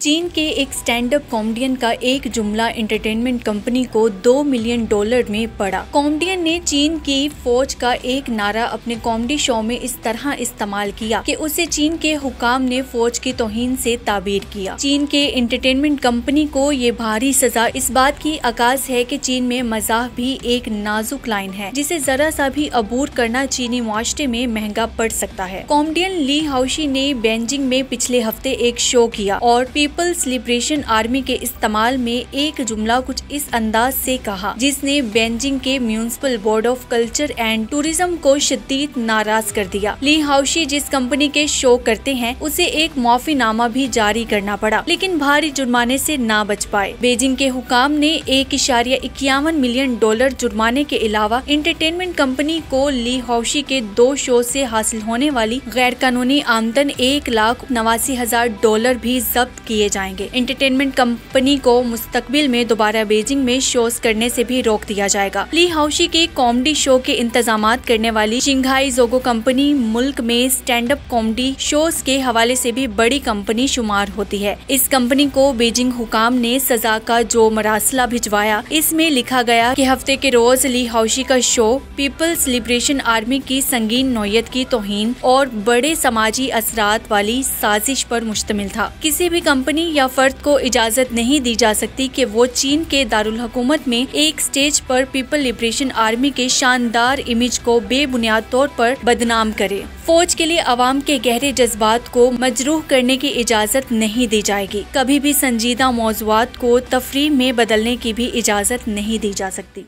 चीन के एक स्टैंड अप कॉमेडियन का एक जुमला एंटरटेनमेंट कंपनी को $2 मिलियन में पड़ा। कॉमेडियन ने चीन की फौज का एक नारा अपने कॉमेडी शो में इस तरह इस्तेमाल किया कि उसे चीन के हुकाम ने फौज की तौहीन से ताबीर किया। चीन के एंटरटेनमेंट कंपनी को ये भारी सजा इस बात की आगाज है कि चीन में मजाक भी एक नाजुक लाइन है जिसे जरा सा भी अबूर करना चीनी मुआशरे में महंगा पड़ सकता है। कॉमेडियन ली हाओशी ने बेजिंग में पिछले हफ्ते एक शो किया और पीपल्स लिबरेशन आर्मी के इस्तेमाल में एक जुमला कुछ इस अंदाज से कहा जिसने बेजिंग के municipal board of culture and tourism को शदीद नाराज कर दिया। ली हाओशी जिस कंपनी के शो करते हैं उसे एक माफीनामा भी जारी करना पड़ा, लेकिन भारी जुर्माने से ना बच पाए। बेजिंग के हुकाम ने $1.51 मिलियन जुर्माने के अलावा एंटरटेनमेंट कंपनी को ली हाओशी के 2 शो से हासिल होने वाली गैर कानूनी आमदन $1,89,000 भी जब्त किए जाएंगे। एंटरटेनमेंट कंपनी को मुस्तकबिल में दोबारा बेजिंग में शोज करने से भी रोक दिया जाएगा। ली हाओशी के कॉमेडी शो के इंतजामात करने वाली शिंघाई जोगो कंपनी मुल्क में स्टैंड अप कॉमेडी शोज के हवाले से भी बड़ी कंपनी शुमार होती है। इस कंपनी को बेजिंग हुकाम ने सजा का जो मरासला भिजवाया, इसमें लिखा गया कि हफ्ते के रोज ली हाओशी का शो पीपल्स लिबरेशन आर्मी की संगीन नौयत की तौहीन और बड़े समाजी असरात वाली साजिश पर मुश्तमिल था। किसी भी कंपनी या फर्द को इजाजत नहीं दी जा सकती कि वो चीन के दारुल हुकूमत में एक स्टेज पर पीपल लिबरेशन आर्मी के शानदार इमेज को बेबुनियाद तौर पर बदनाम करे। फौज के लिए अवाम के गहरे जज्बात को मजरूह करने की इजाजत नहीं दी जाएगी। कभी भी संजीदा मौज़ूआत को तफरीह में बदलने की भी इजाजत नहीं दी जा सकती।